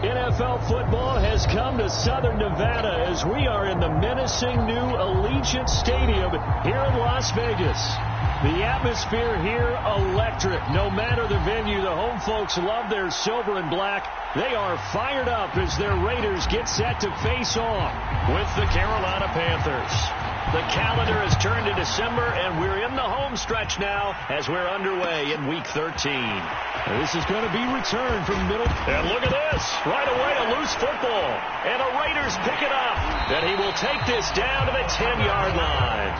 NFL football has come to Southern Nevada as we are in the menacing new Allegiant Stadium here in Las Vegas. The atmosphere here electric. No matter the venue, the home folks love their silver and black. They are fired up as their Raiders get set to face off with the Carolina Panthers. The calendar has turned to December, and we're in the home stretch now as we're underway in Week 13. This is going to be returned from middle. And look at this. Right away, a loose football. And the Raiders pick it up. And he will take this down to the 10-yard line.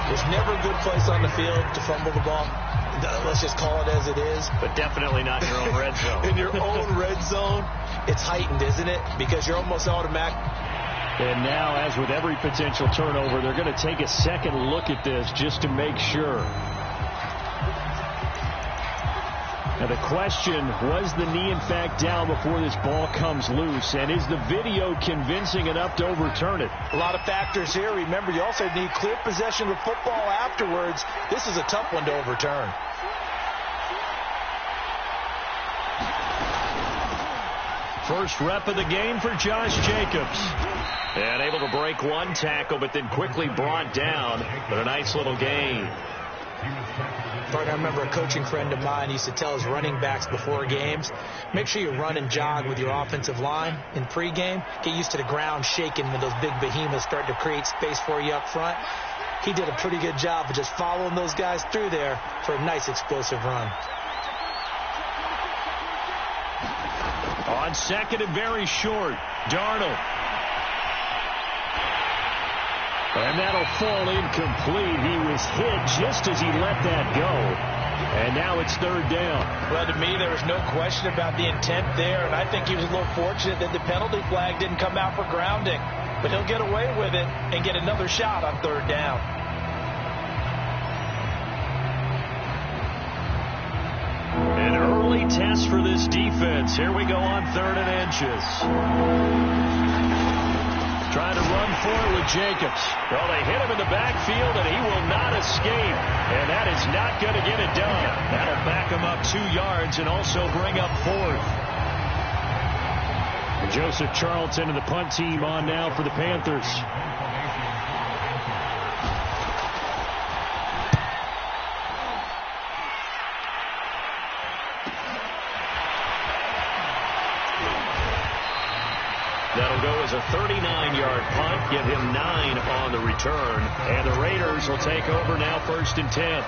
There's never a good place on the field to fumble the ball. Let's just call it as it is. But definitely not in your own red zone. In your own red zone, it's heightened, isn't it? Because you're almost automatic. And now, as with every potential turnover, they're going to take a second look at this just to make sure. Now the question, was the knee in fact down before this ball comes loose? And is the video convincing enough to overturn it? A lot of factors here. Remember, you also need clear possession of the football afterwards. This is a tough one to overturn. First rep of the game for Josh Jacobs. And able to break one tackle, but then quickly brought down. But a nice little gain. I remember a coaching friend of mine used to tell his running backs before games, make sure you run and jog with your offensive line in pregame. Get used to the ground shaking when those big behemoths start to create space for you up front. He did a pretty good job of just following those guys through there for a nice explosive run. On second and very short, Darnold. And that'll fall incomplete. He was hit just as he let that go. And now it's third down. Well, to me, there was no question about the intent there. And I think he was a little fortunate that the penalty flag didn't come out for grounding. But he'll get away with it and get another shot on third down. An early test for this defense. Here we go on 3rd and inches. Trying to run forward with Jacobs. Well, they hit him in the backfield, and he will not escape. And that is not going to get it done. That'll back him up 2 yards and also bring up 4th. Joseph Charlton and the punt team on now for the Panthers. That'll go as a 39-yard punt, give him 9 on the return. And the Raiders will take over now 1st and 10.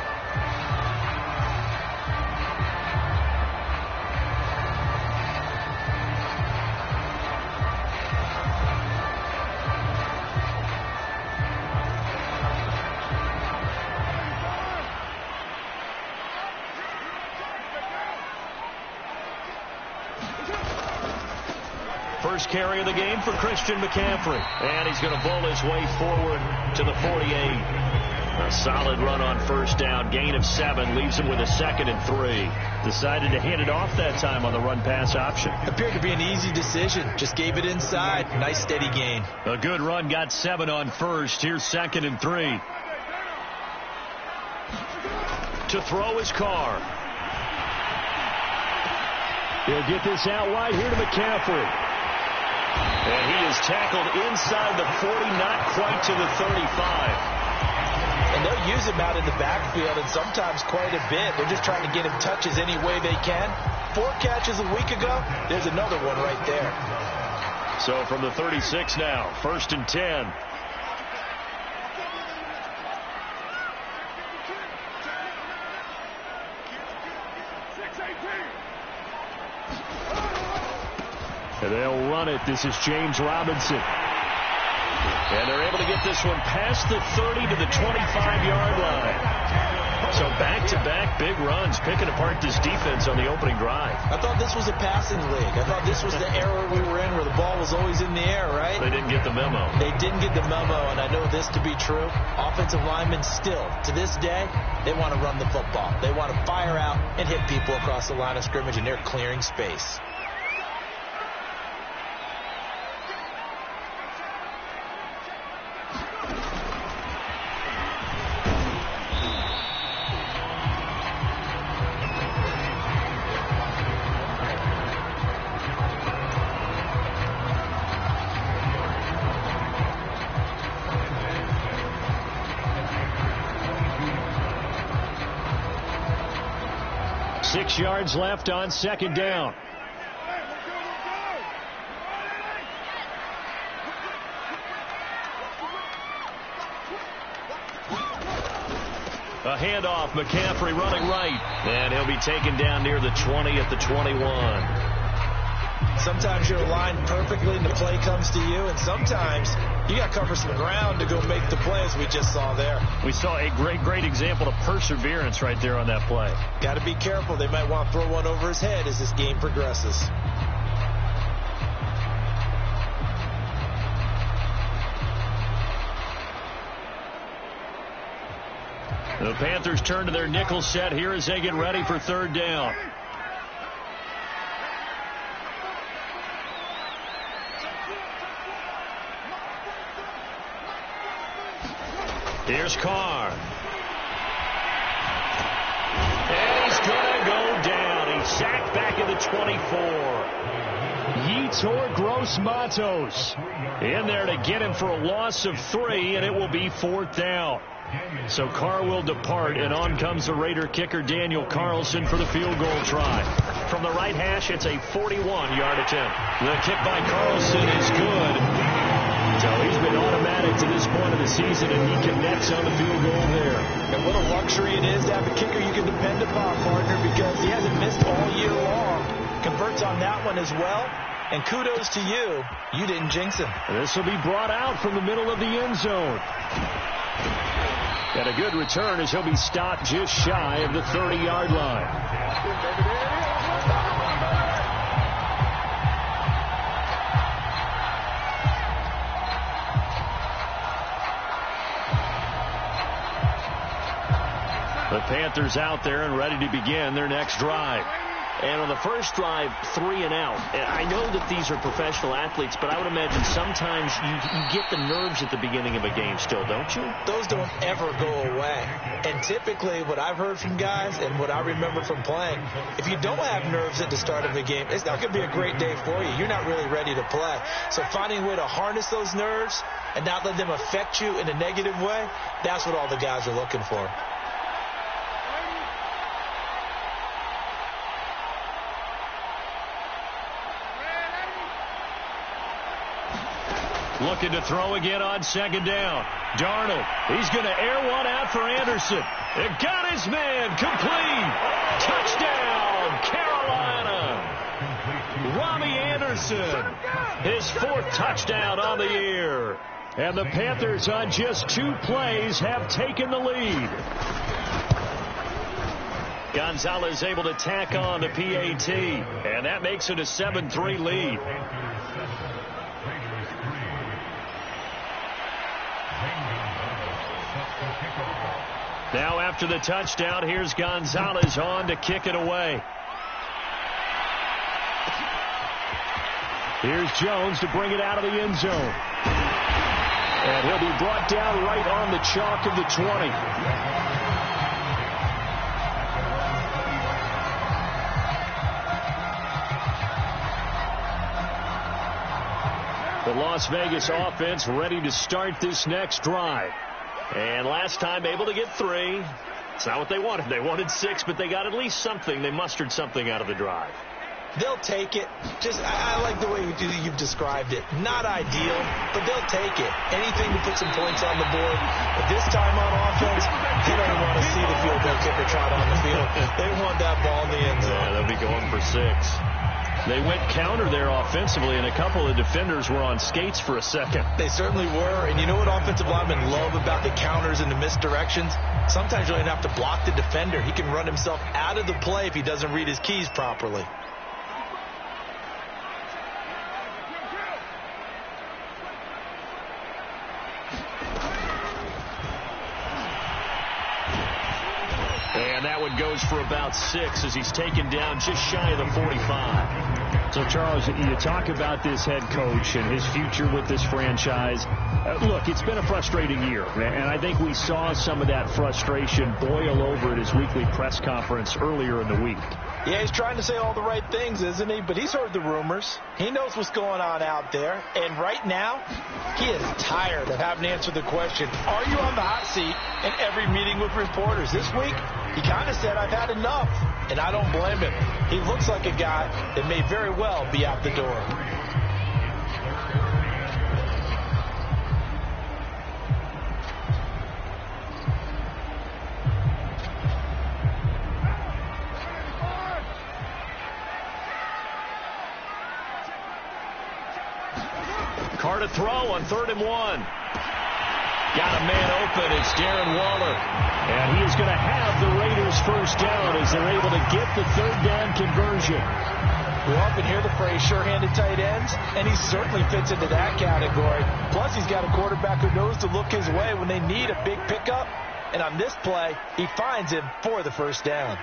First carry of the game for Christian McCaffrey. And he's going to bowl his way forward to the 48. A solid run on first down. Gain of 7. Leaves him with a 2nd and 3. Decided to hand it off that time on the run-pass option. Appeared to be an easy decision. Just gave it inside. Nice steady gain. A good run. Got 7 on first. Here's 2nd and 3. To throw his Carr. He'll get this out wide here to McCaffrey. And he is tackled inside the 40, not quite to the 35. And they'll use him out in the backfield, and sometimes quite a bit. They're just trying to get him touches any way they can. 4 catches a week ago, there's another one right there. So from the 36 now, 1st and 10. And they'll run it. This is James Robinson. And they're able to get this one past the 30 to the 25-yard line. So back-to-back big runs, picking apart this defense on the opening drive. I thought this was a passing league. I thought this was the era we were in where the ball was always in the air, right? They didn't get the memo. They didn't get the memo, and I know this to be true. Offensive linemen still, to this day, they want to run the football. They want to fire out and hit people across the line of scrimmage, and they're clearing space. 6 yards left on second down. A handoff, McCaffrey running right, and he'll be taken down near the 20 at the 21. Sometimes you're aligned perfectly and the play comes to you, and sometimes you got to cover some ground to go make the play, as we just saw there. We saw a great example of perseverance right there on that play. Got to be careful. They might want to throw one over his head as this game progresses. The Panthers turn to their nickel set here as they get ready for third down. Here's Carr. And he's going to go down. He's sacked back at the 24. Yetur Gross-Matos in there to get him for a loss of 3, and it will be fourth down. So Carr will depart, and on comes the Raider kicker Daniel Carlson for the field goal try. From the right hash, it's a 41-yard attempt. The kick by Carlson is good. So he's been automatic to this point of the season, and he connects on the field goal there. And what a luxury it is to have a kicker you can depend upon, partner, because he hasn't missed all year long. Converts on that one as well. And kudos to you. You didn't jinx him. This will be brought out from the middle of the end zone. And a good return as he'll be stopped just shy of the 30-yard line. The Panthers out there and ready to begin their next drive. And on the first drive, 3 and out. And I know that these are professional athletes, but I would imagine sometimes you get the nerves at the beginning of a game still, don't you? Those don't ever go away. And typically what I've heard from guys and what I remember from playing, if you don't have nerves at the start of a game, it's not going to be a great day for you. You're not really ready to play. So finding a way to harness those nerves and not let them affect you in a negative way, that's what all the guys are looking for. Looking to throw again on second down. Darnold, he's going to air one out for Anderson. It got his man complete. Touchdown, Carolina. Robbie Anderson, his 4th touchdown on the year. And the Panthers on just 2 plays have taken the lead. Gonzalez able to tack on the PAT, and that makes it a 7-3 lead. Now after the touchdown, here's Gonzalez on to kick it away. Here's Jones to bring it out of the end zone. And he'll be brought down right on the chalk of the 20. The Las Vegas offense ready to start this next drive. And last time able to get 3. It's not what they wanted. They wanted 6, but they got at least something. They mustered something out of the drive. They'll take it. I like the way you've described it. Not ideal, but they'll take it. Anything to put some points on the board. But this time on offense, they don't want to see the field goal kicker trot on the field. They want that ball in the end zone. Yeah, they'll be going for 6. They went counter there offensively, and a couple of defenders were on skates for a second. They certainly were. And you know what offensive linemen love about the counters and the misdirections? Sometimes you don't even have to block the defender. He can run himself out of the play if he doesn't read his keys properly. And that one goes for about 6 as he's taken down just shy of the 45. So, Charles, you talk about this head coach and his future with this franchise. Look, it's been a frustrating year, and I think we saw some of that frustration boil over at his weekly press conference earlier in the week. Yeah, he's trying to say all the right things, isn't he? But he's heard the rumors. He knows what's going on out there. And right now, he is tired of having to answer the question, are you on the hot seat in every meeting with reporters? This week, He kind of said, I've had enough, and I don't blame him. He looks like a guy that may very well be out the door. Carr to throw on 3rd and 1. Got a man open. It's Darren Waller. And he is going to have the Raiders first down as they're able to get the 3rd down conversion. We often hear the phrase sure-handed tight ends, and he certainly fits into that category. Plus, he's got a quarterback who knows to look his way when they need a big pickup. And on this play, he finds him for the first down.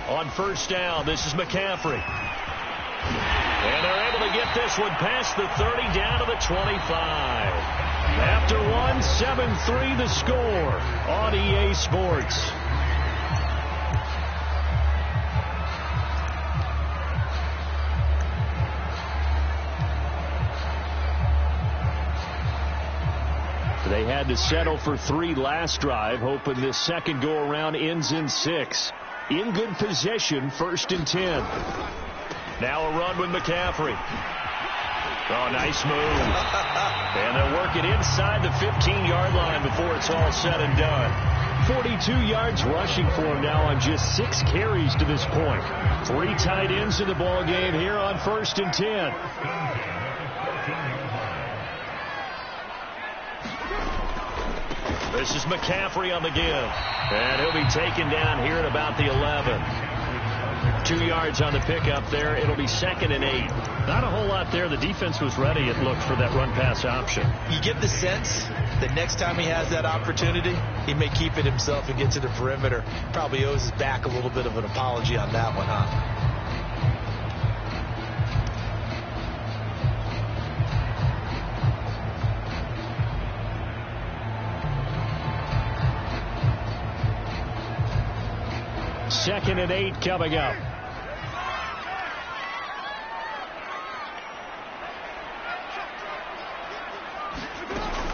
On first down, this is McCaffrey. And they're able to get this one past the 30 down to the 25. After one, 7-3 the score on EA Sports. They had to settle for 3 last drive, hoping this second go-around ends in 6. In good possession, 1st and 10. Now a run with McCaffrey. Oh, nice move. And they'll work it inside the 15-yard line before it's all said and done. 42 yards rushing for him now on just 6 carries to this point. 3 tight ends in the ball game here on 1st and 10. This is McCaffrey on the give. And he'll be taken down here at about the 11. 2 yards on the pickup there. It'll be 2nd and 8. Not a whole lot there. The defense was ready, it looked, for that run-pass option. You get the sense that next time he has that opportunity, he may keep it himself and get to the perimeter. Probably owes his back a little bit of an apology on that one, huh? Second and 8 coming up.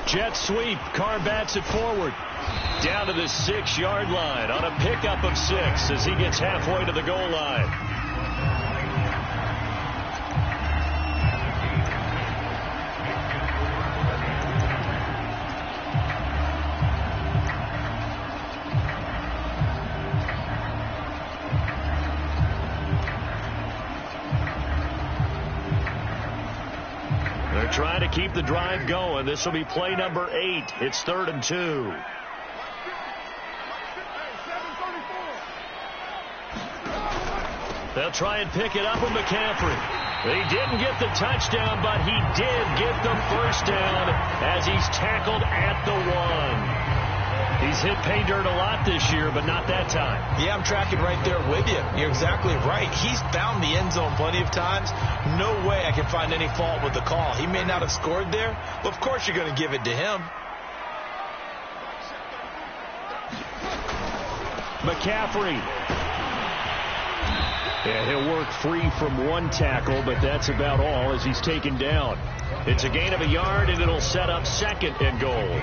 Jet sweep. Carr bats it forward. Down to the 6-yard line on a pickup of 6 as he gets halfway to the goal line. Trying to keep the drive going. This will be play number 8. It's 3rd and 2. They'll try and pick it up with McCaffrey. He didn't get the touchdown, but he did get the first down as he's tackled at the 1. He's hit pay dirt a lot this year, but not that time. Yeah, I'm tracking right there with you. You're exactly right. He's found the end zone plenty of times. No way I can find any fault with the call. He may not have scored there, but of course you're going to give it to him. McCaffrey. Yeah, he'll work free from 1 tackle, but that's about all as he's taken down. It's a gain of 1 yard, and it'll set up 2nd and goal.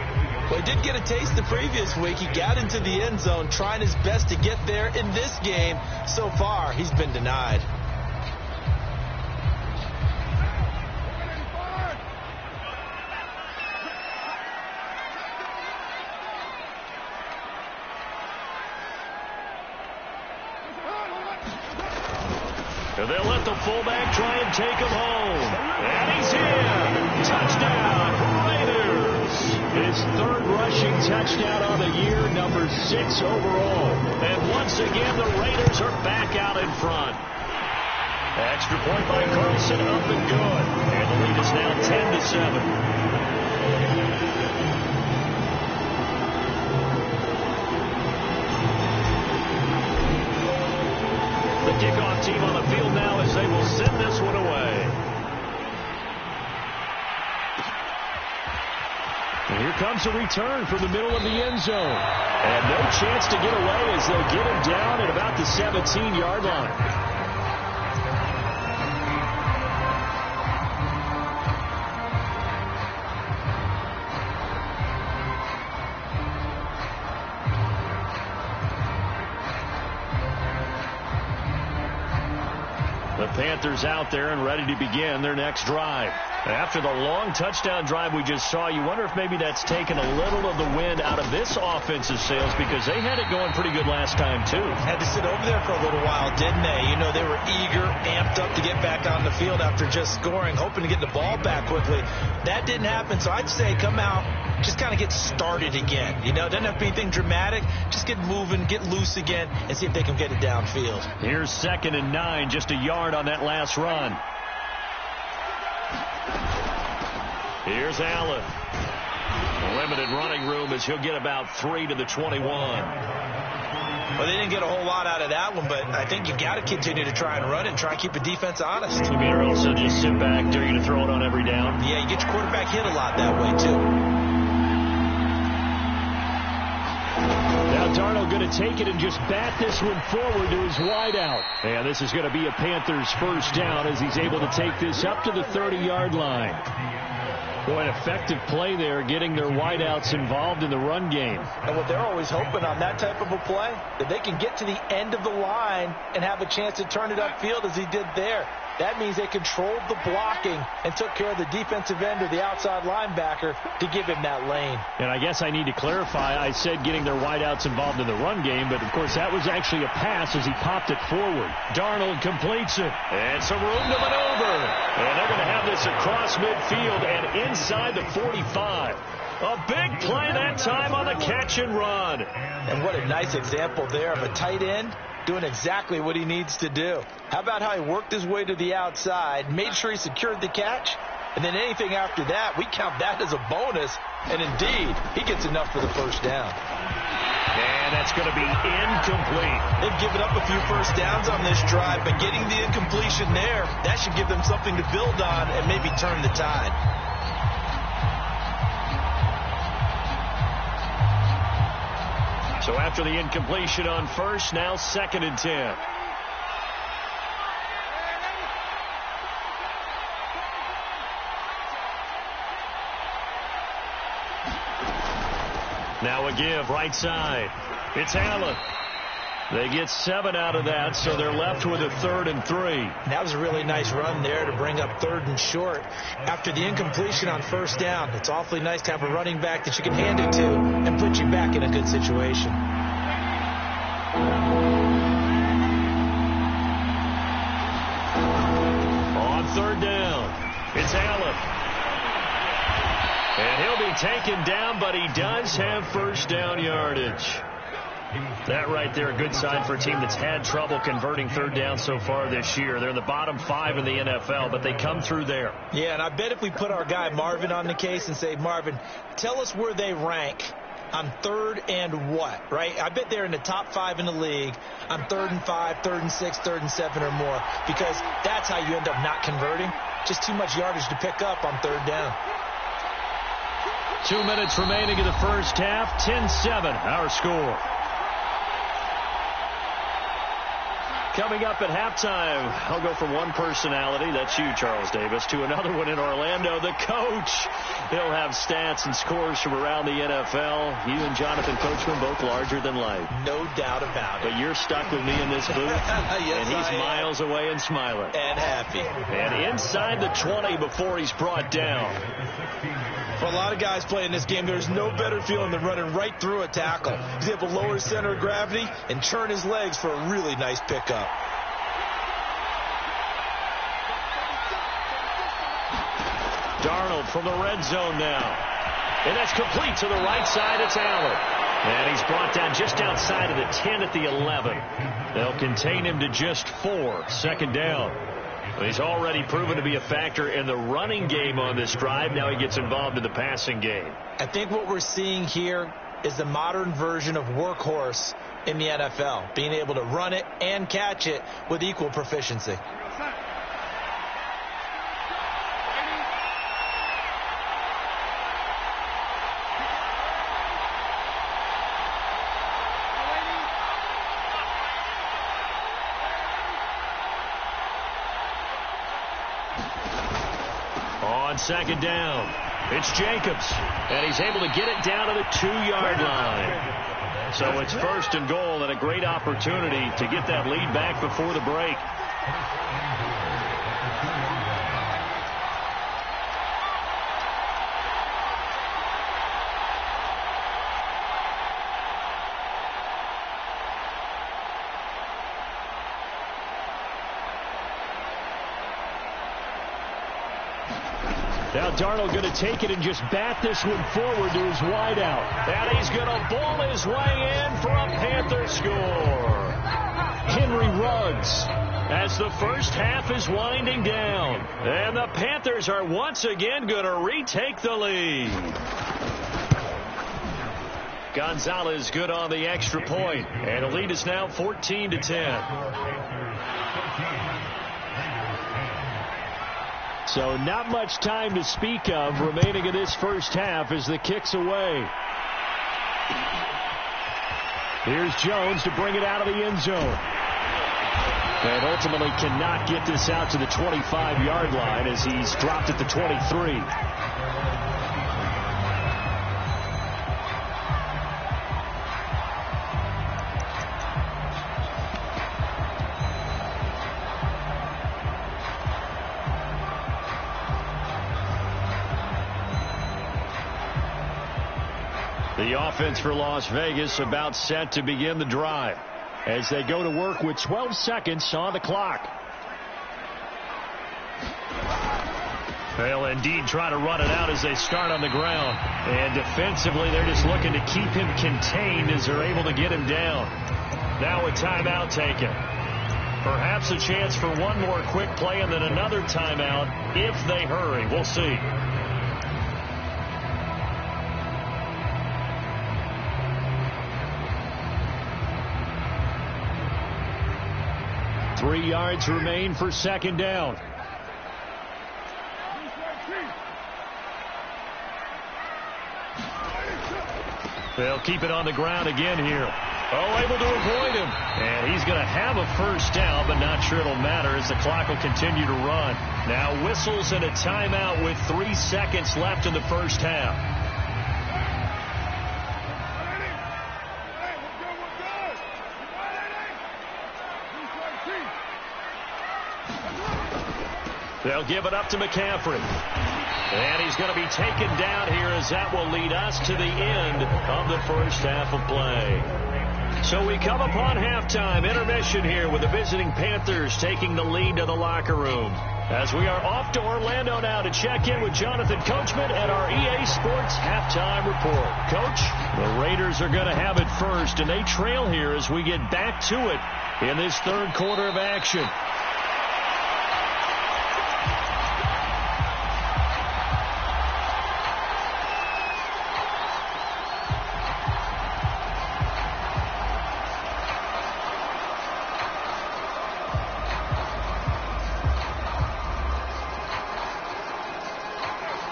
Well, he did get a taste the previous week. He got into the end zone, trying his best to get there in this game. So far, he's been denied. And they'll let the fullback try and take him home. And he's in. Touchdown, Raiders. His 3rd rushing touchdown on the year, number 6 overall. And once again, the Raiders are back out in front. Extra point by Carlson, up and good. And the lead is now 10-7. The kickoff team on the field now as they will send this one away. And here comes a return from the middle of the end zone. And no chance to get away as they'll get him down at about the 17-yard line. The Panthers out there and ready to begin their next drive. After the long touchdown drive we just saw, you wonder if maybe that's taken a little of the wind out of this offensive sails, because they had it going pretty good last time, too. Had to sit over there for a little while, didn't they? You know, they were eager, amped up to get back on the field after just scoring, hoping to get the ball back quickly. That didn't happen, so I'd say come out, just kind of get started again. You know, it doesn't have to be anything dramatic. Just get moving, get loose again, and see if they can get it downfield. Here's 2nd and 9, just a yard on that last run. Here's Allen. Limited running room as he'll get about 3 to the 21. Well, they didn't get a whole lot out of that one, but I think you've got to continue to try and run it and try and keep the defense honest. You mean, or also just sit back, dare you to throw it on every down? Yeah, you get your quarterback hit a lot that way, too. Now Darnold going to take it and just bat this one forward to his wideout. And this is going to be a Panthers first down as he's able to take this up to the 30-yard line. Boy, an effective play there, getting their wideouts involved in the run game. And what they're always hoping on that type of a play, that they can get to the end of the line and have a chance to turn it upfield as he did there. That means they controlled the blocking and took care of the defensive end or the outside linebacker to give him that lane. And I guess I need to clarify, I said getting their wideouts involved in the run game, but of course that was actually a pass as he popped it forward. Darnold completes it. And some room to maneuver. And they're going to have this across midfield and inside the 45. A big play that time on the catch and run. And what a nice example there of a tight end doing exactly what he needs to do. How about how he worked his way to the outside, made sure he secured the catch, and then anything after that, we count that as a bonus, and indeed, he gets enough for the first down. And that's going to be incomplete. They've given up a few first downs on this drive, but getting the incompletion there, that should give them something to build on and maybe turn the tide. So after the incompletion on first, now 2nd and 10. Now a give, right side. It's Allen. They get 7 out of that, so they're left with a 3rd and 3. That was a really nice run there to bring up 3rd and short. After the incompletion on first down, it's awfully nice to have a running back that you can hand it to and put you back in a good situation. On 3rd down, it's Allen. And he'll be taken down, but he does have first down yardage. That right there, a good sign for a team that's had trouble converting 3rd down so far this year. They're in the bottom 5 in the NFL, but they come through there. Yeah, and I bet if we put our guy Marvin on the case and say, Marvin, tell us where they rank on 3rd and what, right? I bet they're in the top 5 in the league on 3rd and 5, 3rd and 6, 3rd and 7 or more, because that's how you end up not converting. Just too much yardage to pick up on 3rd down. 2 minutes remaining in the first half, 10-7, our score. Coming up at halftime, I'll go from one personality, that's you, Charles Davis, to another one in Orlando, the coach. He'll have stats and scores from around the NFL. You and Jonathan Coachman, both larger than life. No doubt about it. But you're stuck with me in this booth, yes, and he's miles away and smiling. And happy. And inside the 20 before he's brought down. For a lot of guys playing this game, there's no better feeling than running right through a tackle. He's able to lower his center of gravity and turn his legs for a really nice pickup. Darnold from the red zone now. And that's complete to the right side. It's Allen. And he's brought down just outside of the 10 at the 11. They'll contain him to just 4. 2nd down. He's already proven to be a factor in the running game on this drive. Now he gets involved in the passing game. I think what we're seeing here is the modern version of workhorse in the NFL, being able to run it and catch it with equal proficiency. On 2nd down, it's Jacobs, and he's able to get it down to the 2-yard line. So it's 1st and goal, and a great opportunity to get that lead back before the break. Now Darnold going to take it and just bat this one forward to his wideout. And he's going to ball his way in for a Panther score. Henry Ruggs as the first half is winding down. And the Panthers are once again going to retake the lead. Gonzalez good on the extra point. And the lead is now 14-10. So not much time to speak of remaining in this first half as the kick's away. Here's Jones to bring it out of the end zone. And ultimately cannot get this out to the 25-yard line as he's dropped at the 23. The offense for Las Vegas about set to begin the drive as they go to work with 12 seconds on the clock. They'll indeed try to run it out as they start on the ground. And defensively, they're just looking to keep him contained as they're able to get him down. Now a timeout taken. Perhaps a chance for one more quick play and then another timeout if they hurry. We'll see. Three yards remain for second down. They'll keep it on the ground again here. Oh, able to avoid him. And he's going to have a first down, but not sure it'll matter as the clock will continue to run. Now whistles and a timeout with 3 seconds left in the first half. They'll give it up to McCaffrey. And he's going to be taken down here as that will lead us to the end of the first half of play. So we come upon halftime intermission here with the visiting Panthers taking the lead to the locker room. As we are off to Orlando now to check in with Jonathan Coachman at our EA Sports halftime report. Coach, the Raiders are going to have it first, and they trail here as we get back to it in this third quarter of action.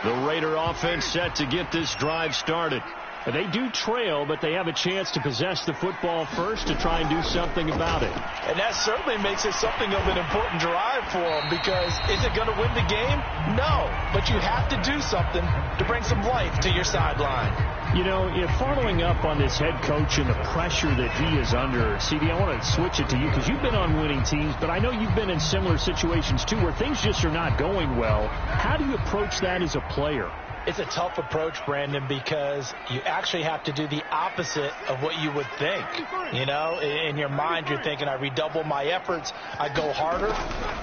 The Raider offense set to get this drive started. They do trail, but they have a chance to possess the football first to try and do something about it. And that certainly makes it something of an important drive for them, because is it going to win the game? No, but you have to do something to bring some life to your sideline. You know, if following up on this head coach and the pressure that he is under, CD, I want to switch it to you because you've been on winning teams, but I know you've been in similar situations too where things just are not going well. How do you approach that as a player? It's a tough approach, Brandon, because you actually have to do the opposite of what you would think. You know, in your mind, you're thinking, I redouble my efforts, I go harder.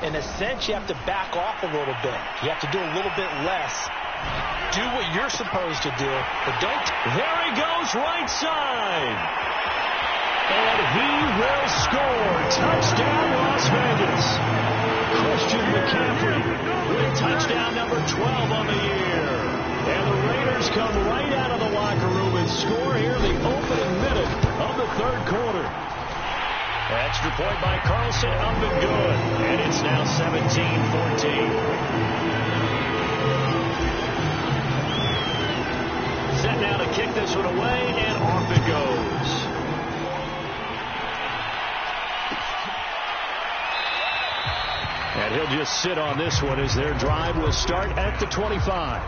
In a sense, you have to back off a little bit. You have to do a little bit less. Do what you're supposed to do, but don't. There he goes, right side. And he will score. Touchdown, Las Vegas. Christian McCaffrey with touchdown number 12 on the year. And the Raiders come right out of the locker room and score here the opening minute of the third quarter. Extra point by Carlson up and good. And it's now 17-14. Set now to kick this one away, and off it goes. And he'll just sit on this one as their drive will start at the 25.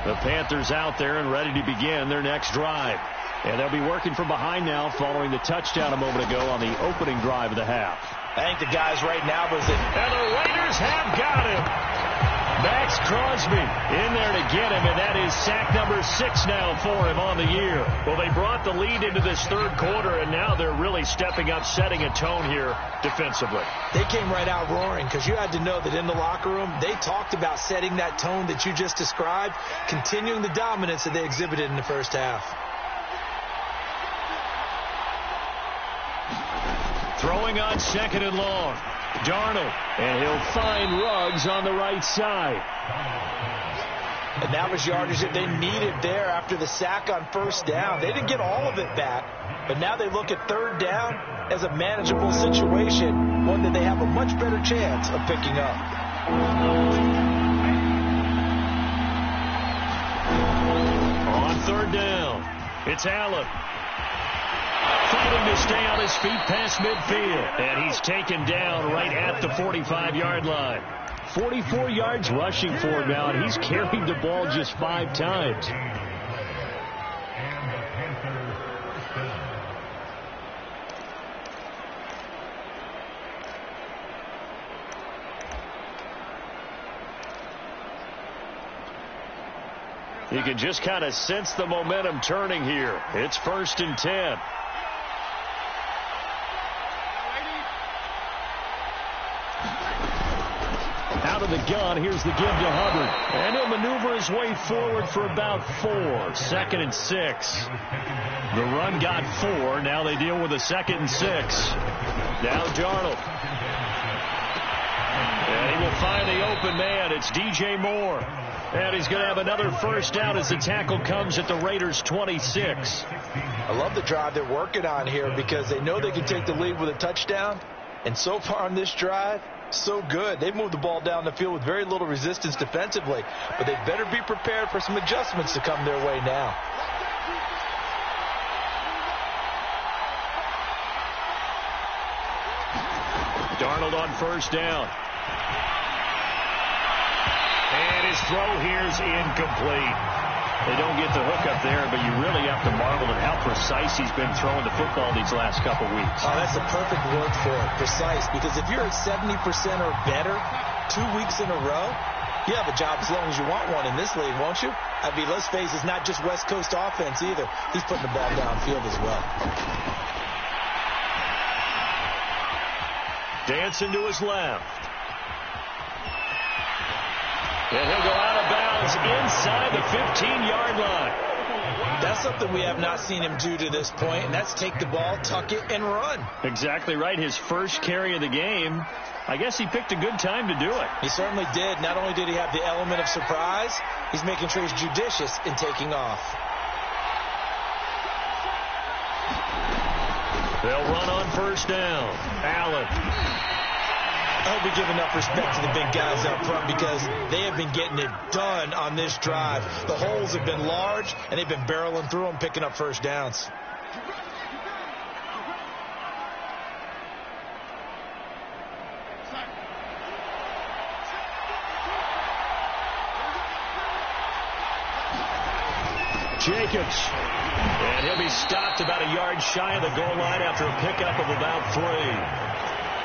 The Panthers out there and ready to begin their next drive. And they'll be working from behind now following the touchdown a moment ago on the opening drive of the half. I think the guys right now, and the Raiders have got him. Max Crosby in there to get him, and that is sack number 6 now for him on the year. Well, they brought the lead into this third quarter, and now they're really stepping up, setting a tone here defensively. They came right out roaring because you had to know that in the locker room, they talked about setting that tone that you just described, continuing the dominance that they exhibited in the first half. Throwing on 2nd and long. Darnold, and he'll find Ruggs on the right side. And that was yardage that they needed there after the sack on first down. They didn't get all of it back, but now they look at third down as a manageable situation, one that they have a much better chance of picking up. On third down, it's Allen. Fighting to stay on his feet past midfield. And he's taken down right at the 45-yard line. 44 yards rushing for him now, and he's carried the ball just 5 times. You can just kind of sense the momentum turning here. It's 1st and 10. Out of the gun, here's the give to Hubbard. And he'll maneuver his way forward for about 4. 2nd and 6. The run got 4. Now they deal with a 2nd and 6. Now Darnold. And he will find the open man. It's DJ Moore. And he's going to have another first down as the tackle comes at the Raiders' 26. I love the drive they're working on here because they know they can take the lead with a touchdown. And so far on this drive, so good. They've moved the ball down the field with very little resistance defensively, but they better be prepared for some adjustments to come their way now. Darnold on first down. And his throw here's incomplete. They don't get the hook up there, but you really have to marvel at how precise he's been throwing the football these last couple weeks. Oh, that's a perfect word for it, precise, because if you're at 70% or better 2 weeks in a row, you have a job as long as you want one in this league, won't you? I mean, let's face it, it's not just West Coast offense either. He's putting the ball downfield as well. Dancing to his left. And he'll go out of bounds inside the 15-yard line. That's something we have not seen him do to this point, and that's take the ball, tuck it, and run. Exactly right. His first carry of the game. I guess he picked a good time to do it. He certainly did. Not only did he have the element of surprise, he's making sure he's judicious in taking off. They'll run on first down. Allen. I hope we give enough respect to the big guys up front because they have been getting it done on this drive. The holes have been large, and they've been barreling through them, picking up first downs. Jacobs. And he'll be stopped about a yard shy of the goal line after a pickup of about 3.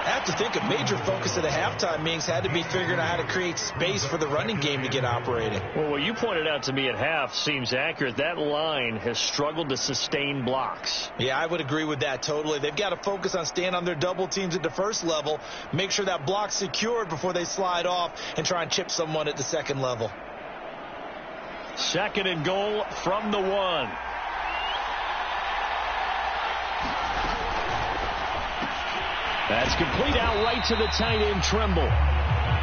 I have to think a major focus of the halftime meetings had to be figuring out how to create space for the running game to get operating. Well, what you pointed out to me at half seems accurate. That line has struggled to sustain blocks. Yeah, I would agree with that totally. They've got to focus on staying on their double teams at the first level, make sure that block's secured before they slide off and try and chip someone at the second level. 2nd and goal from the 1. That's complete out right to the tight end, Trimble.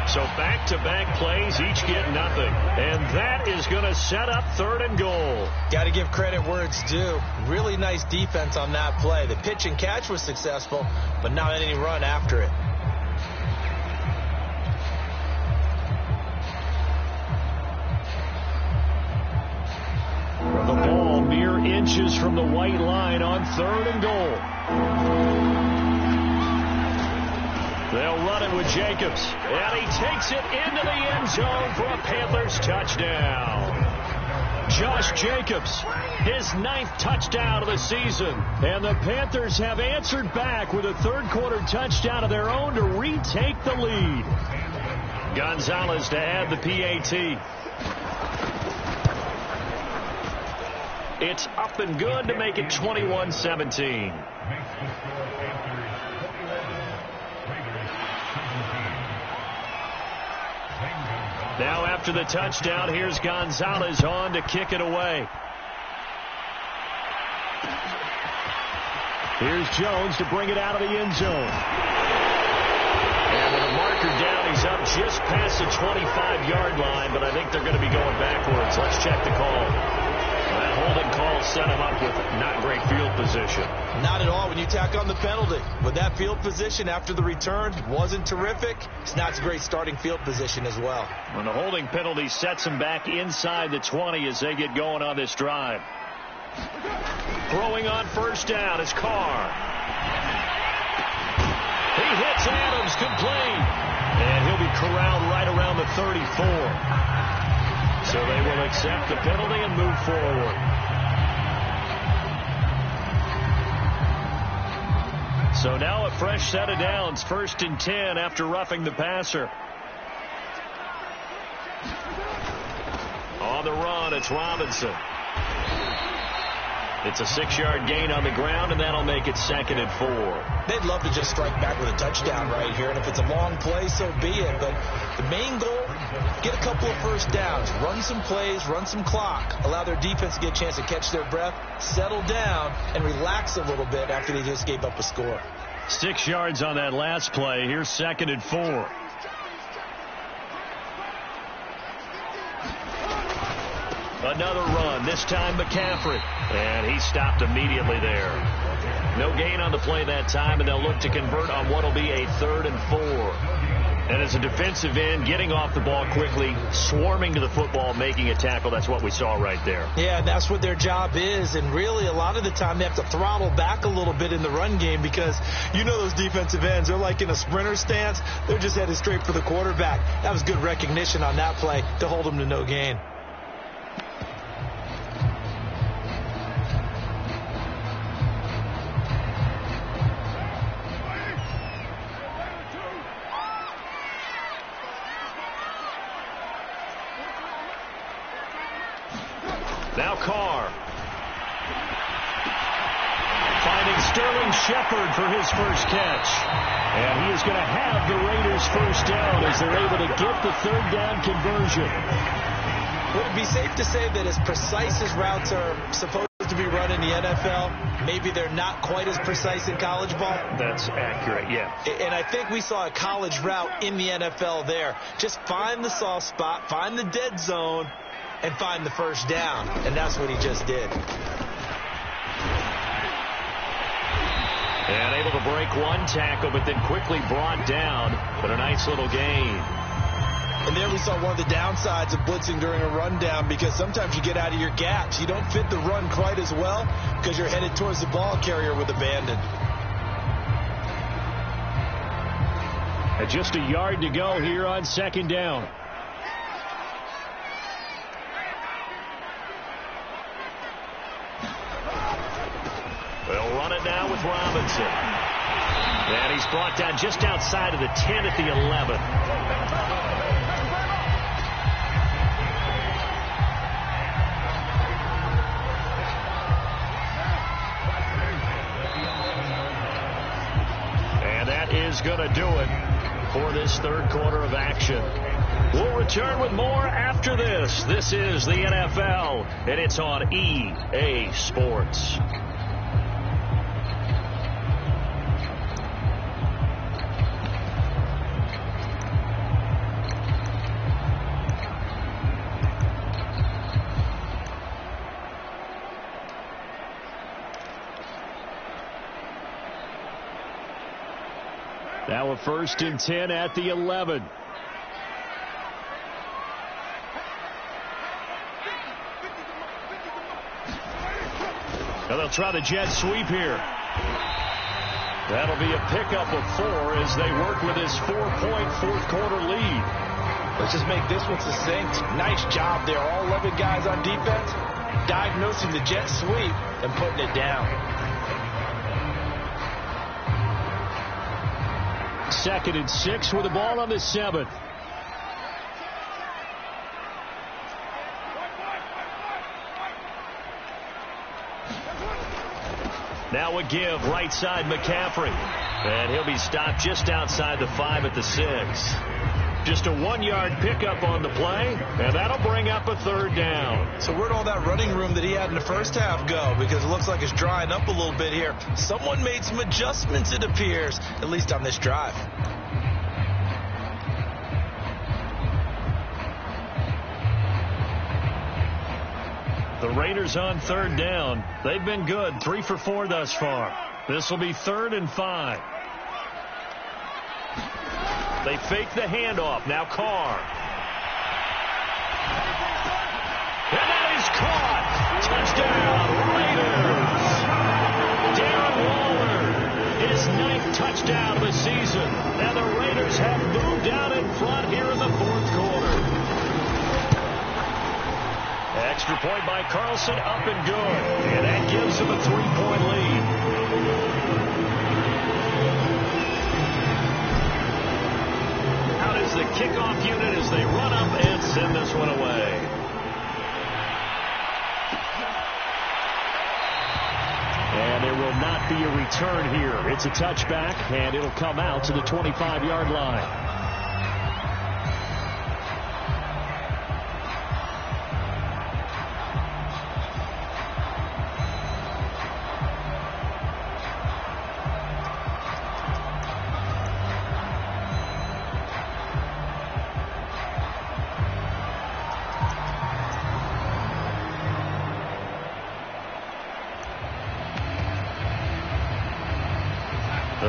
So back-to-back plays, each get nothing. And that is going to set up 3rd and goal. Got to give credit where it's due. Really nice defense on that play. The pitch and catch was successful, but not any run after it. The ball mere inches from the white line on 3rd and goal. They'll run it with Jacobs, and he takes it into the end zone for a Panthers touchdown. Josh Jacobs, his 9th touchdown of the season. And the Panthers have answered back with a third-quarter touchdown of their own to retake the lead. Gonzalez to add the PAT. It's up and good to make it 21-17. Now after the touchdown, here's Gonzalez on to kick it away. Here's Jones to bring it out of the end zone. And with a marker down, he's up just past the 25-yard line, but I think they're going to be going backwards. Let's check the call. That holding call set him up with not great field position. Not at all when you tack on the penalty. With that field position after the return wasn't terrific. It's not a great starting field position as well. When the holding penalty sets him back inside the 20 as they get going on this drive. Throwing on first down is Carr. He hits Adams complete. And he'll be corralled right around the 34. So they will accept the penalty and move forward. So now a fresh set of downs. 1st and 10 after roughing the passer. On the run, it's Robinson. It's a 6-yard gain on the ground, and that'll make it 2nd and 4. They'd love to just strike back with a touchdown right here, and if it's a long play, so be it. But the main goal, get a couple of first downs, run some plays, run some clock, allow their defense to get a chance to catch their breath, settle down, and relax a little bit after they just gave up a score. 6 yards on that last play. Here's 2nd and 4. Another run, this time McCaffrey. And he stopped immediately there. No gain on the play that time, and they'll look to convert on what will be a 3rd and 4. And as a defensive end, getting off the ball quickly, swarming to the football, making a tackle, that's what we saw right there. Yeah, that's what their job is, and really a lot of the time they have to throttle back a little bit in the run game because you know those defensive ends, they're like in a sprinter stance. They're just headed straight for the quarterback. That was good recognition on that play to hold them to no gain. Now Carr. Finding Sterling Shepard for his first catch. And he is going to have the Raiders first down as they're able to get the 3rd down conversion. Would it be safe to say that as precise as routes are supposed to be run in the NFL, maybe they're not quite as precise in college ball? That's accurate, yeah. And I think we saw a college route in the NFL there. Just find the soft spot, find the dead zone, and find the first down. And that's what he just did. And able to break one tackle, but then quickly brought down. But a nice little gain. And there we saw one of the downsides of blitzing during a rundown, because sometimes you get out of your gaps. You don't fit the run quite as well because you're headed towards the ball carrier with abandon. And just a yard to go here on 2nd down. They'll run it now with Robinson. And he's brought down just outside of the 10 at the 11. And that is going to do it for this 3rd quarter of action. We'll return with more after this. This is the NFL, and it's on EA Sports. Now a 1st and 10 at the 11. Now they'll try the jet sweep here. That'll be a pickup of 4 as they work with this 4-point 4th quarter lead. Let's just make this one succinct. Nice job there. All 11 guys on defense diagnosing the jet sweep and putting it down. Second and 6 with the ball on the 7th. Now a give, right side McCaffrey. And he'll be stopped just outside the 5 at the 6. Just a 1-yard pickup on the play, and that'll bring up a 3rd down. So where'd all that running room that he had in the first half go? Because it looks like it's drying up a little bit here. Someone made some adjustments, it appears, at least on this drive. The Raiders on 3rd down. They've been good, 3 for 4 thus far. This will be 3rd and 5. They fake the handoff. Now Carr. And that is caught. Touchdown, Raiders. Darren Waller, his 9th touchdown of the season. And the Raiders have moved out in front here in the 4th quarter. Extra point by Carlson, up and good. And that gives them a 3-point lead. Out is the kickoff unit as they run up and send this one away. And there will not be a return here. It's a touchback, and it'll come out to the 25-yard line.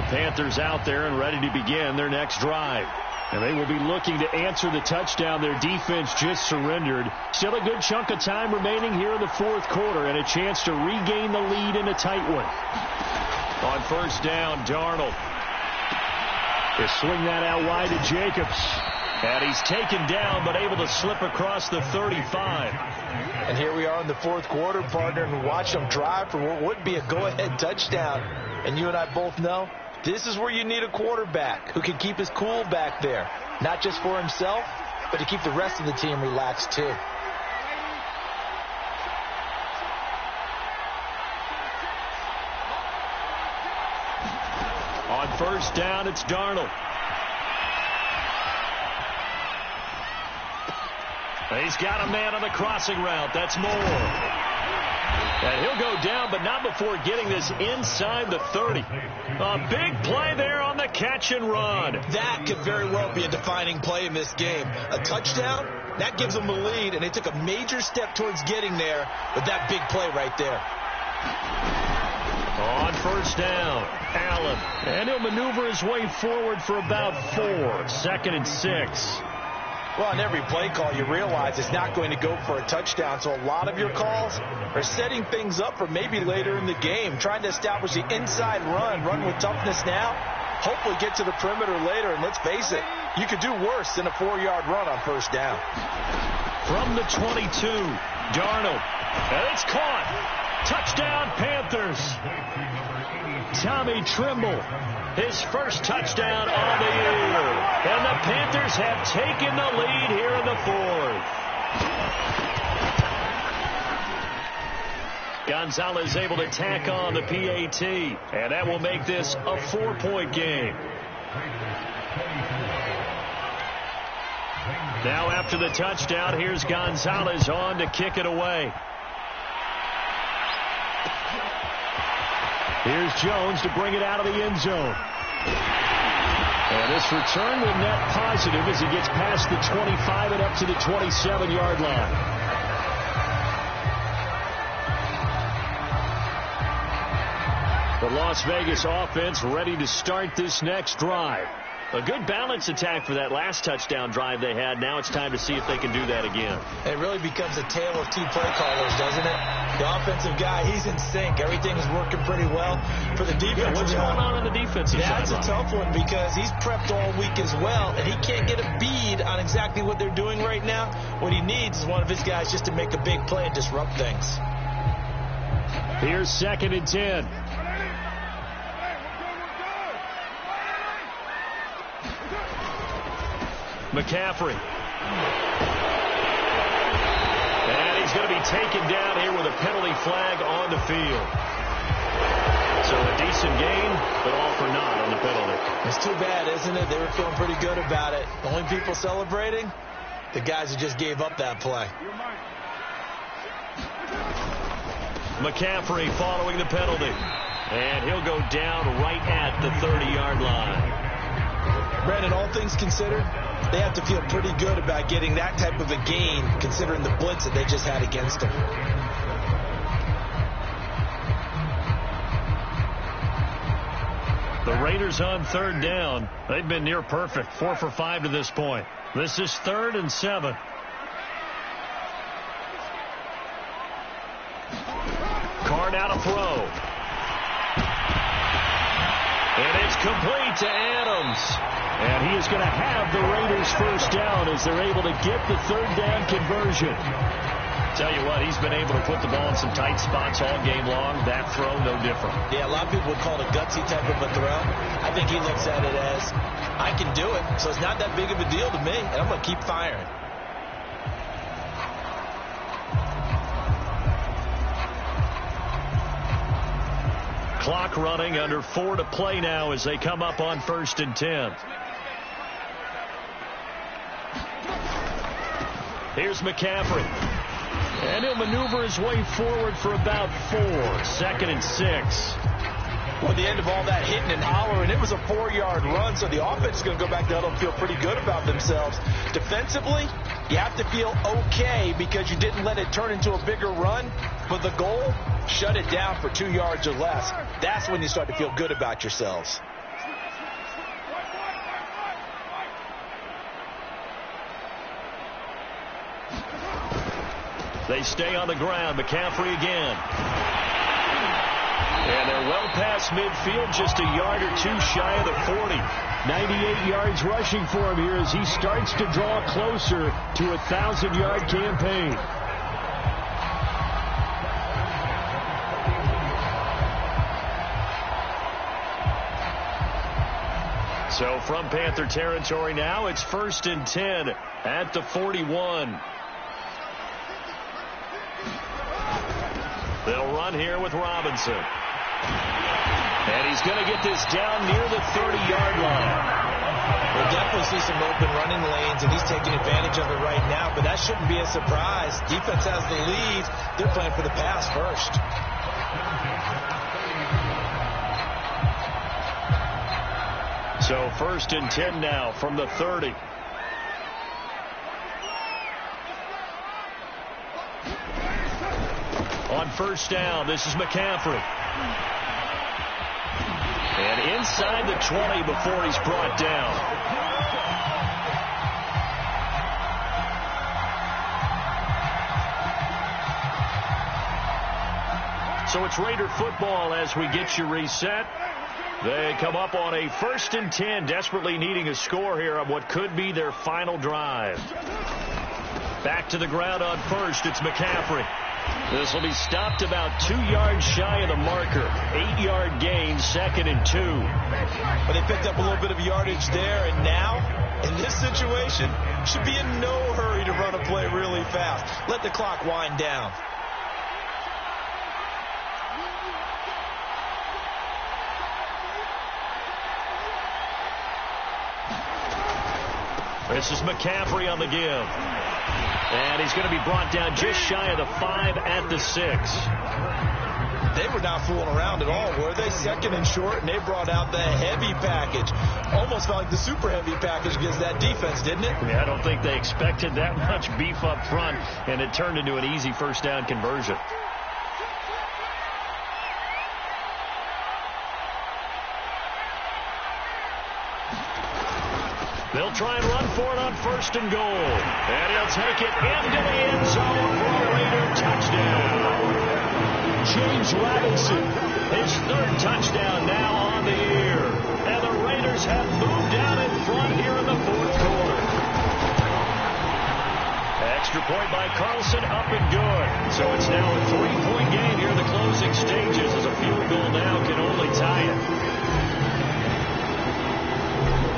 Panthers out there and ready to begin their next drive. And they will be looking to answer the touchdown their defense just surrendered. Still a good chunk of time remaining here in the 4th quarter and a chance to regain the lead in a tight one. On 1st down, Darnold. They swing that out wide to Jacobs. And he's taken down but able to slip across the 35. And here we are in the 4th quarter, partner, and watch them drive for what would be a go-ahead touchdown. And you and I both know this is where you need a quarterback who can keep his cool back there. Not just for himself, but to keep the rest of the team relaxed too. On 1st down, it's Darnold. He's got a man on the crossing route. That's Moore. And he'll go down, but not before getting this inside the 30. A big play there on the catch and run. That could very well be a defining play in this game. A touchdown, that gives them the lead, and they took a major step towards getting there with that big play right there. On 1st down, Allen. And he'll maneuver his way forward for about 4. 2nd and 6. Well, on every play call, you realize it's not going to go for a touchdown. So a lot of your calls are setting things up for maybe later in the game, trying to establish the inside run with toughness now, hopefully get to the perimeter later. And let's face it, you could do worse than a 4-yard run on 1st down. From the 22, Darnold. And it's caught. Touchdown, Panthers. Tommy Tremble. His first touchdown on the year. And the Panthers have taken the lead here in the 4th. Gonzalez able to tack on the PAT. And that will make this a 4-point game. Now after the touchdown, here's Gonzalez on to kick it away. Here's Jones to bring it out of the end zone. And this return will net positive as he gets past the 25 and up to the 27-yard line. The Las Vegas offense ready to start this next drive. A good balance attack for that last touchdown drive they had. Now it's time to see if they can do that again. It really becomes a tale of two play callers, doesn't it? The offensive guy, he's in sync. Everything is working pretty well. For the defense, what's going on the defensive side? That's a tough one because he's prepped all week as well, and he can't get a bead on exactly what they're doing right now. What he needs is one of his guys just to make a big play and disrupt things. Here's 2nd and 10. McCaffrey. And he's going to be taken down here with a penalty flag on the field. So a decent gain, but all for naught on the penalty. It's too bad, isn't it? They were feeling pretty good about it. The only people celebrating, the guys who just gave up that play. McCaffrey following the penalty. And he'll go down right at the 30-yard line. Brandon, all things considered, they have to feel pretty good about getting that type of a gain, considering the blitz that they just had against them. The Raiders on 3rd down. They've been near perfect, 4 for 5 to this point. This is 3rd and 7. Carr now to throw. And it's complete to Adams. And he is going to have the Raiders first down as they're able to get the 3rd down conversion. Tell you what, he's been able to put the ball in some tight spots all game long. That throw, no different. Yeah, a lot of people would call it a gutsy type of a throw. I think he looks at it as, I can do it, so it's not that big of a deal to me, and I'm going to keep firing. Clock running, under 4 to play now as they come up on 1st and 10. Here's McCaffrey. And he'll maneuver his way forward for about 4. 2nd and 6. Well, the end of all that hitting and hollering, it was a 4-yard run, so the offense is going to go back down and feel pretty good about themselves. Defensively, you have to feel okay because you didn't let it turn into a bigger run, but the goal, shut it down for 2 yards or less. That's when you start to feel good about yourselves. They stay on the ground. McCaffrey again. And they're well past midfield, just a yard or 2 shy of the 40. 98 yards rushing for him here as he starts to draw closer to a 1,000-yard campaign. So from Panther territory now, it's 1st and 10 at the 41. They'll run here with Robinson. And he's going to get this down near the 30-yard line. We'll definitely see some open running lanes, and he's taking advantage of it right now, but that shouldn't be a surprise. Defense has the lead. They're playing for the pass first. So 1st and 10 now from the 30. On 1st down, this is McCaffrey. And inside the 20 before he's brought down. So it's Raider football as we get you reset. They come up on a 1st and 10, desperately needing a score here on what could be their final drive. Back to the ground on 1st, it's McCaffrey. This will be stopped about 2 yards shy of the marker. 8-yard gain, 2nd and 2. But they picked up a little bit of yardage there, and now, in this situation, should be in no hurry to run a play really fast. Let the clock wind down. This is McCaffrey on the give. And he's going to be brought down just shy of the 5 at the 6. They were not fooling around at all, were they? 2nd and short, and they brought out the heavy package. Almost felt like the super heavy package against that defense, didn't it? Yeah, I don't think they expected that much beef up front, and it turned into an easy 1st down conversion. They'll try and run for it on 1st and goal. And he'll take it into the end zone for a Raider touchdown. James Robinson, his 3rd touchdown now on the year. And the Raiders have moved out in front here in the 4th quarter. Extra point by Carlson, up and good. So it's now a 3-point game here in the closing stages as a field goal now can only tie it.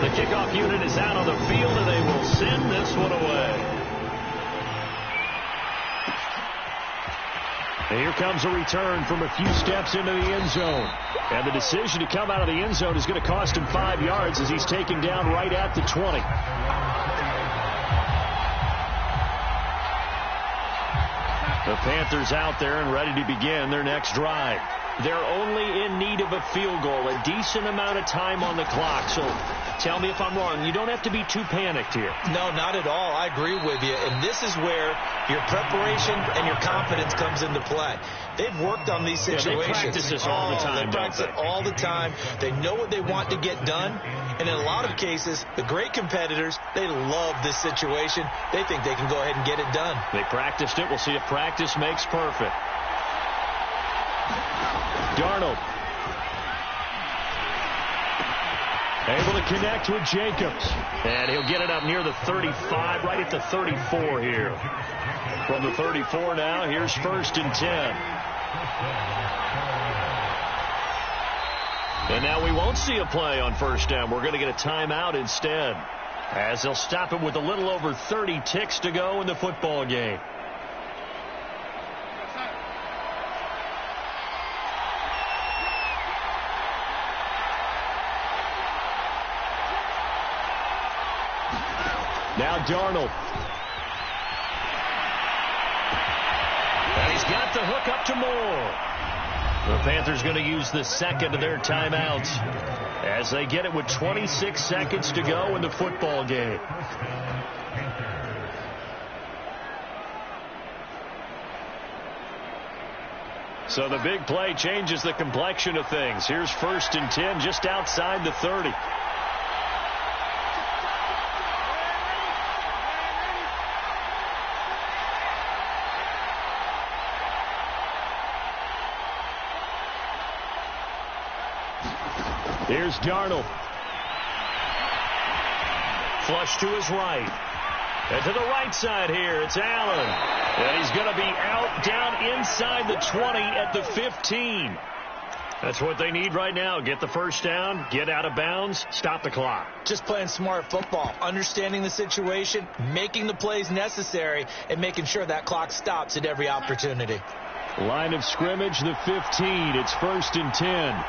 The kickoff unit is out on the field, and they will send this one away. And here comes a return from a few steps into the end zone. And the decision to come out of the end zone is going to cost him 5 yards as he's taken down right at the 20. The Panthers out there and ready to begin their next drive. They're only in need of a field goal, a decent amount of time on the clock. So tell me if I'm wrong. You don't have to be too panicked here. No, not at all. I agree with you. And this is where your preparation and your confidence comes into play. They've worked on these situations. Yeah, they practice this all the time. They practice it all the time. They know what they want to get done. And in a lot of cases, the great competitors, they love this situation. They think they can go ahead and get it done. They practiced it. We'll see if practice makes perfect. Darnold. Able to connect with Jacobs. And he'll get it up near the 35, right at the 34 here. From the 34 now, here's 1st and 10. And now we won't see a play on 1st down. We're going to get a timeout instead, as they'll stop it with a little over 30 ticks to go in the football game. Now Darnold. And he's got the hook up to Moore. The Panthers going to use the 2nd of their timeouts as they get it with 26 seconds to go in the football game. So the big play changes the complexion of things. Here's 1st and 10 just outside the 30. Here's Darnold. Flush to his right. And to the right side here, it's Allen. And he's going to be out down inside the 20 at the 15. That's what they need right now. Get the 1st down, get out of bounds, stop the clock. Just playing smart football, understanding the situation, making the plays necessary, and making sure that clock stops at every opportunity. Line of scrimmage, the 15. It's 1st and 10.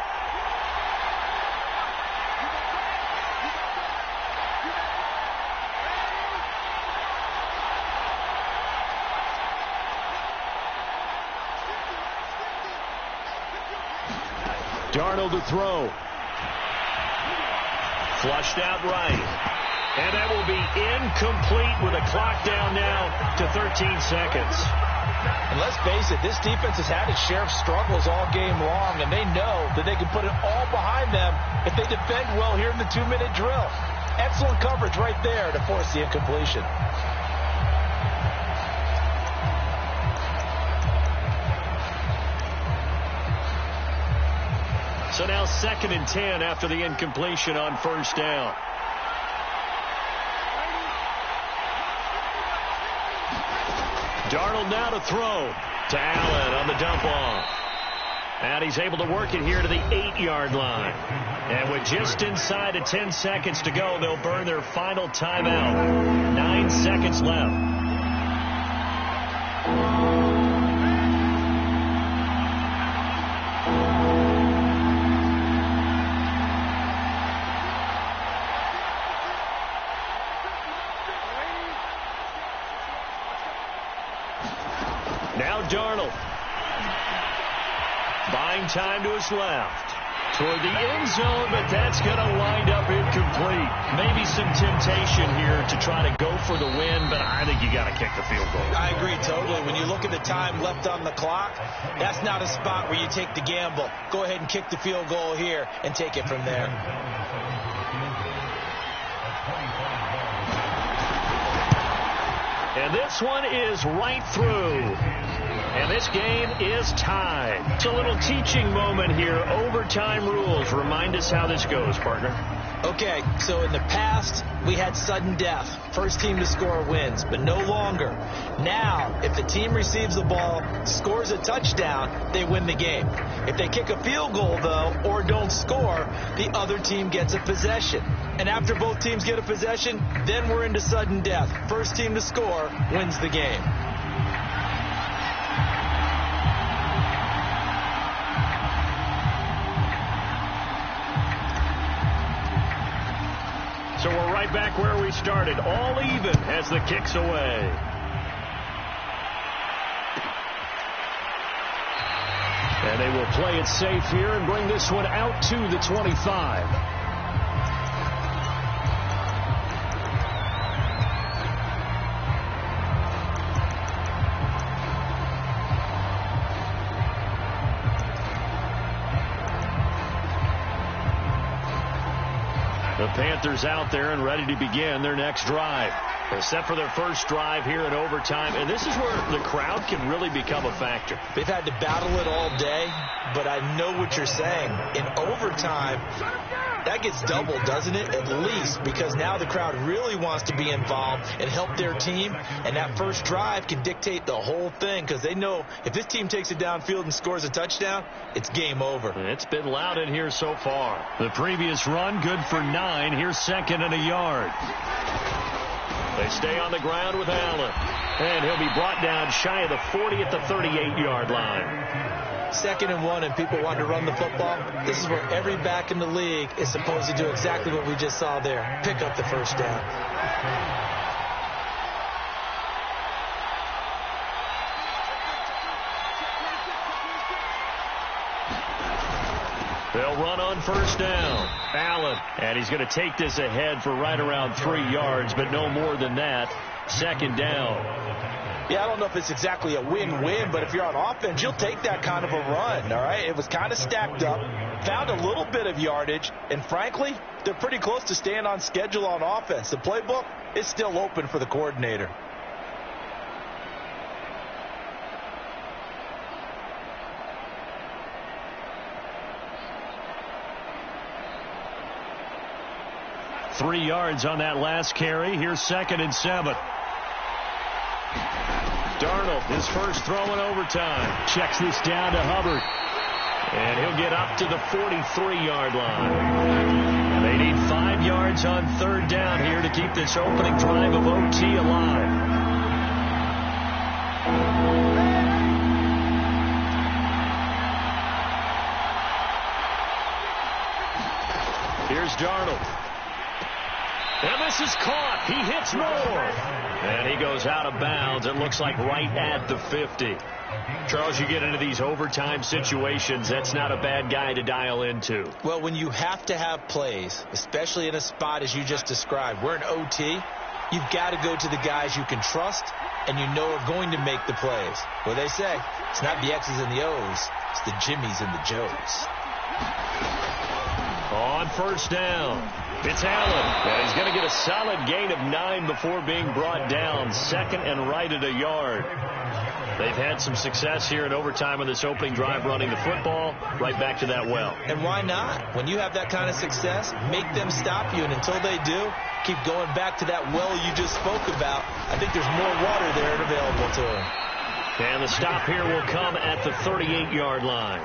Darnold to throw. Flushed out right. And that will be incomplete with a clock down now to 13 seconds. And let's face it, this defense has had its share of struggles all game long, and they know that they can put it all behind them if they defend well here in the 2-minute drill. Excellent coverage right there to force the incompletion. So now 2nd and 10 after the incompletion on 1st down. Darnold now to throw to Allen on the dump off. And he's able to work it here to the 8-yard line. And with just inside of 10 seconds to go, they'll burn their final timeout. 9 seconds left. Now Darnold. Buying time to his left. Toward the end zone, but that's going to wind up incomplete. Maybe some temptation here to try to go for the win, but I think you got to kick the field goal. I agree totally. When you look at the time left on the clock, that's not a spot where you take the gamble. Go ahead and kick the field goal here and take it from there. And this one is right through. And this game is tied. It's a little teaching moment here. Overtime rules. Remind us how this goes, partner. Okay, so in the past, we had sudden death. First team to score wins, but no longer. Now, if the team receives the ball, scores a touchdown, they win the game. If they kick a field goal, though, or don't score, the other team gets a possession. And after both teams get a possession, then we're into sudden death. First team to score wins the game. So we're right back where we started, all even as the kick's away. And they will play it safe here and bring this one out to the 25. The Panthers out there and ready to begin their next drive. They're set for their first drive here in overtime, and this is where the crowd can really become a factor. They've had to battle it all day, but I know what you're saying. In overtime, that gets doubled, doesn't it? At least, because now the crowd really wants to be involved and help their team, and that first drive can dictate the whole thing because they know if this team takes it downfield and scores a touchdown, it's game over. It's been loud in here so far. The previous run, good for 9. Here's second and a yard. They stay on the ground with Allen. And he'll be brought down shy of the 40 at the 38-yard line. Second and 1, and people want to run the football. This is where every back in the league is supposed to do exactly what we just saw there. Pick up the first down. They'll run on first down. Allen. And he's going to take this ahead for right around 3 yards, but no more than that. Second down. Yeah, I don't know if it's exactly a win-win, but if you're on offense, you'll take that kind of a run, all right? It was kind of stacked up, found a little bit of yardage, and frankly, they're pretty close to staying on schedule on offense. The playbook is still open for the coordinator. Three yards on that last carry. Here's second and 7. Darnold, his first throw in overtime. Checks this down to Hubbard. And he'll get up to the 43-yard line. They need 5 yards on third down here to keep this opening drive of OT alive. Here's Darnold. And this is caught. He hits more. And he goes out of bounds. It looks like right at the 50. Charles, you get into these overtime situations, that's not a bad guy to dial into. Well, when you have to have plays, especially in a spot as you just described, we're in OT, you've got to go to the guys you can trust and you know are going to make the plays. What they say, it's not the X's and the O's, it's the Jimmies and the Joes. On first down, it's Allen. And he's going to get a solid gain of 9 before being brought down. Second and right at a yard. They've had some success here in overtime on this opening drive running the football. Right back to that well. And why not? When you have that kind of success, make them stop you. And until they do, keep going back to that well you just spoke about. I think there's more water there and available to them. And the stop here will come at the 38-yard line.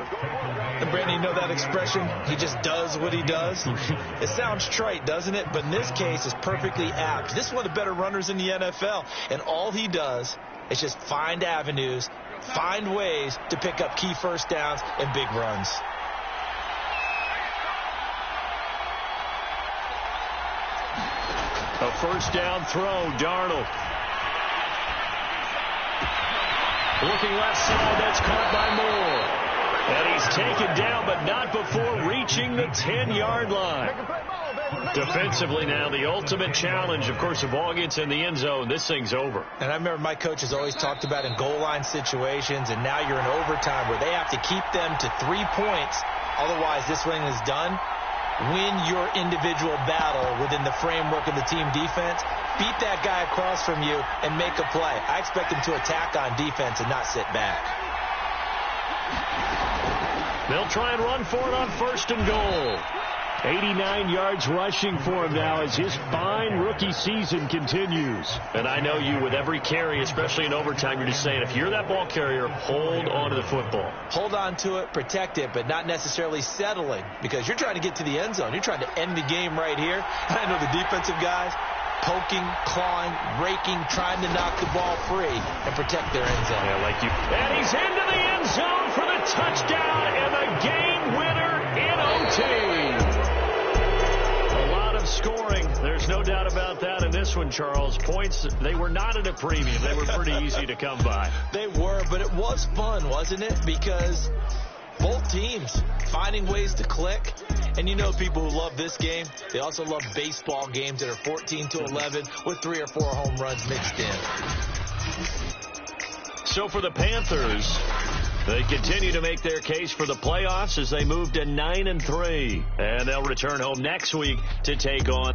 And Brandon, you know that expression, he just does what he does? It sounds trite, doesn't it? But in this case, it's perfectly apt. This is one of the better runners in the NFL. And all he does is just find avenues, find ways to pick up key first downs and big runs. A first down throw, Darnold. Looking left side, that's caught by Moore. And he's taken down, but not before reaching the 10-yard line. Defensively now, the ultimate challenge, of course, if ball gets in the end zone, this thing's over. And I remember my coaches always talked about in goal line situations, and now you're in overtime where they have to keep them to 3 points. Otherwise, this thing is done. win your individual battle within the framework of the team defense, beat that guy across from you and make a play. I expect him to attack on defense and not sit back. They'll try and run for it on 1st and goal. 89 yards rushing for him now as his fine rookie season continues. And I know you, with every carry, especially in overtime, you're just saying, if you're that ball carrier, hold on to the football. Hold on to it, protect it, but not necessarily settling, because you're trying to get to the end zone. You're trying to end the game right here. I know the defensive guys poking, clawing, raking, trying to knock the ball free and protect their end zone. Yeah, like you. And he's into the end zone for the touchdown and the game winner in OT. Scoring. There's no doubt about that in this one, Charles. Points, they were not at a premium. They were pretty easy to come by. They were, but it was fun, wasn't it? Because both teams finding ways to click. And you know people who love this game, they also love baseball games that are 14-11 with 3 or 4 home runs mixed in. So for the Panthers, they continue to make their case for the playoffs as they move to 9-3. And they'll return home next week to take on